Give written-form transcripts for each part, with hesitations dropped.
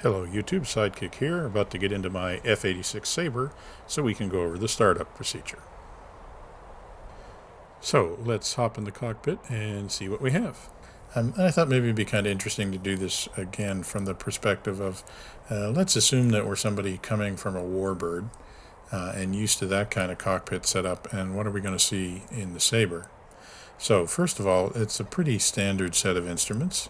Hello YouTube, Sidekick here, about to get into my F-86 Sabre so we can go over the startup procedure. So let's hop in the cockpit and see what we have. I thought maybe it'd be kind of interesting to do this again from the perspective of, let's assume that we're somebody coming from a Warbird and used to that kind of cockpit setup, and what are we going to see in the Sabre? So first of all, it's a pretty standard set of instruments.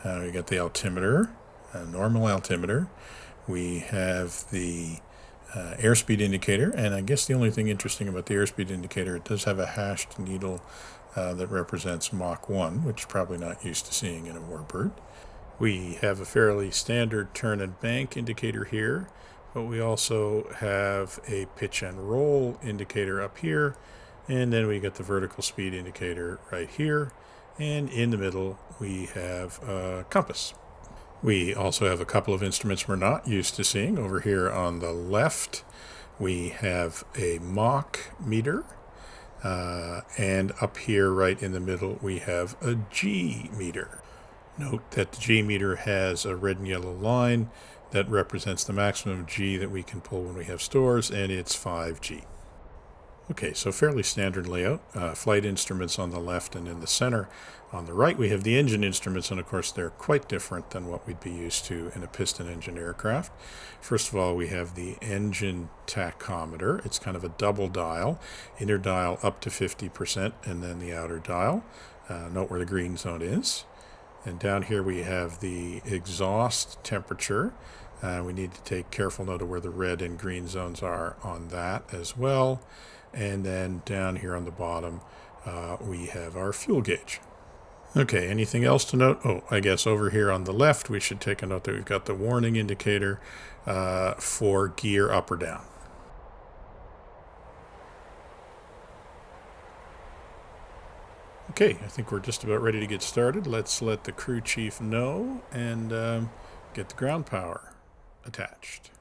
We got the altimeter, a normal altimeter. We have the airspeed indicator, and I guess the only thing interesting about the airspeed indicator, it does have a hashed needle that represents Mach 1, which you're probably not used to seeing in a Warbird. We have a fairly standard turn and bank indicator here, but we also have a pitch and roll indicator up here, and then we get the vertical speed indicator right here, and in the middle we have a compass. We also have a couple of instruments we're not used to seeing. Over here on the left, we have a Mach meter. And up here, right in the middle, we have a G meter. Note that the G meter has a red and yellow line that represents the maximum G that we can pull when we have stores, and it's 5G. Okay, so fairly standard layout. Flight instruments on the left and in the center. On the right, we have the engine instruments, and of course they're quite different than what we'd be used to in a piston engine aircraft. First of all, we have the engine tachometer. It's kind of a double dial, inner dial up to 50%, and then the outer dial. Note where the green zone is. And down here we have the exhaust temperature. We need to take careful note of where the red and green zones are on that as well. And then down here on the bottom, we have our fuel gauge. Okay, anything else to note? Oh, I guess over here on the left, we should take a note that we've got the warning indicator for gear up or down. Okay, I think we're just about ready to get started. Let's let the crew chief know and get the ground power attached.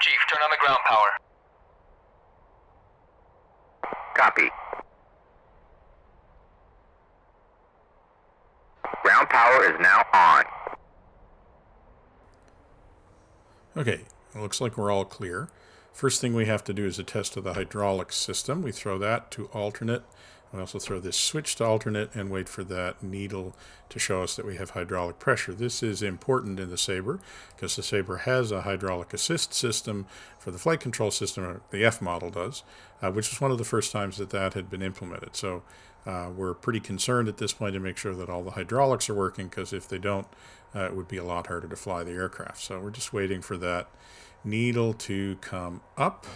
Chief, turn on the ground power. Copy. Ground power is now on. Okay, it looks like we're all clear. First thing we have to do is a test of the hydraulic system. We throw that to alternate. We also throw this switch to alternate and wait for that needle to show us that we have hydraulic pressure. This is important in the Sabre because the Sabre has a hydraulic assist system for the flight control system, or the F model does, which is one of the first times that that had been implemented. So we're pretty concerned at this point to make sure that all the hydraulics are working, because if they don't, it would be a lot harder to fly the aircraft. So we're just waiting for that needle to come up.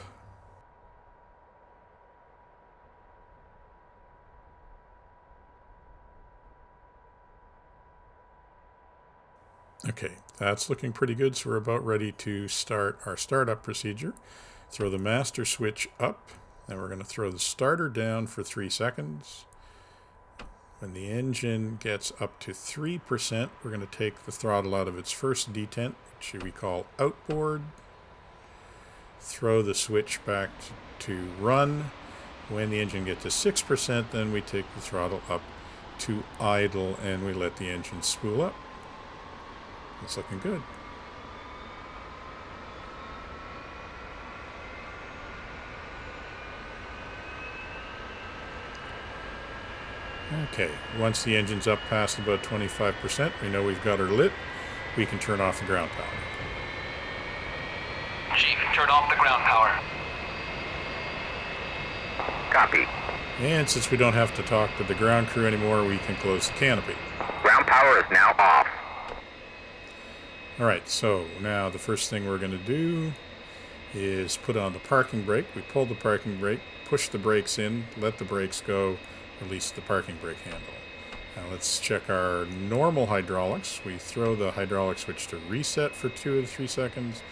Okay, that's looking pretty good, so we're about ready to start our startup procedure. Throw the master switch up, then we're going to throw the starter down for 3 seconds. When the engine gets up to 3%, we're going to take the throttle out of its first detent, which we call outboard. Throw the switch back to run. When the engine gets to 6%, then we take the throttle up to idle and we let the engine spool up. It's looking good. Okay, once the engine's up past about 25%, we know we've got her lit. We can turn off the ground power. Chief, turn off the ground power. Copy. And since we don't have to talk to the ground crew anymore, we can close the canopy. Ground power is now off. Alright, so now the first thing we're going to do is put on the parking brake. We pull the parking brake, push the brakes in, let the brakes go, release the parking brake handle. Now let's check our normal hydraulics. We throw the hydraulic switch to reset for 2 to 3 seconds,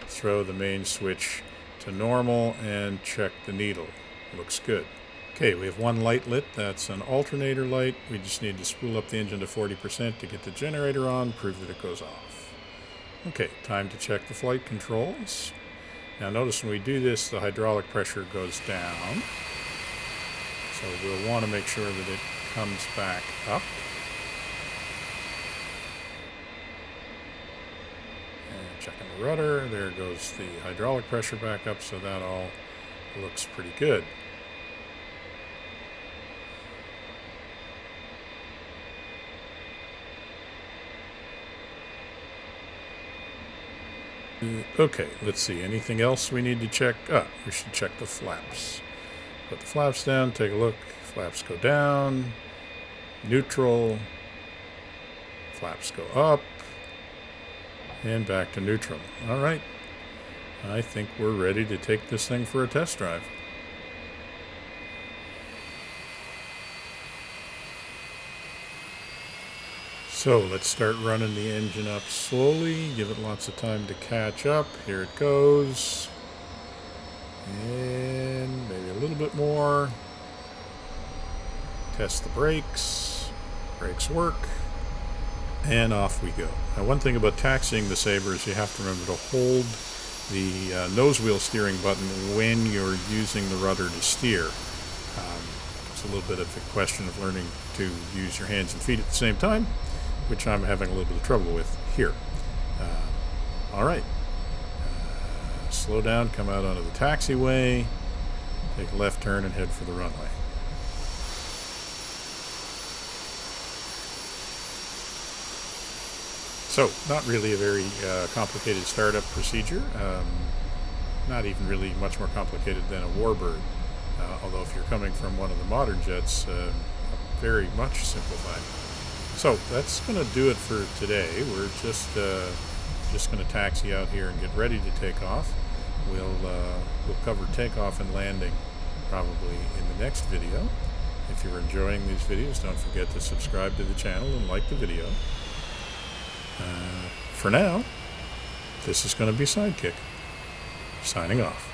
throw the main switch to normal, and check the needle. Looks good. Okay, we have one light lit. That's an alternator light. We just need to spool up the engine to 40% to get the generator on, prove that it goes off. Okay, time to check the flight controls. Now notice when we do this, the hydraulic pressure goes down. So we'll want to make sure that it comes back up. Checking the rudder. There goes the hydraulic pressure back up, so that all looks pretty good. Okay, let's see. Anything else we need to check? We should check the flaps. Put the flaps down, take a look. Flaps go down. Neutral. Flaps go up. And back to neutral. All right. I think we're ready to take this thing for a test drive. So let's start running the engine up slowly, give it lots of time to catch up. Here it goes. And maybe a little bit more. Test the brakes. Brakes work. And off we go. Now, one thing about taxiing the Sabre is you have to remember to hold the nose wheel steering button when you're using the rudder to steer. It's a little bit of a question of learning to use your hands and feet at the same time, which I'm having a little bit of trouble with here. All right. Slow down, come out onto the taxiway, take a left turn and head for the runway. So, not really a very complicated startup procedure. Not even really much more complicated than a Warbird. Although if you're coming from one of the modern jets, very much simplified. So that's going to do it for today. We're just going to taxi out here and get ready to take off. We'll cover takeoff and landing probably in the next video. If you're enjoying these videos, don't forget to subscribe to the channel and like the video. For now, this is going to be Sidekick, signing off.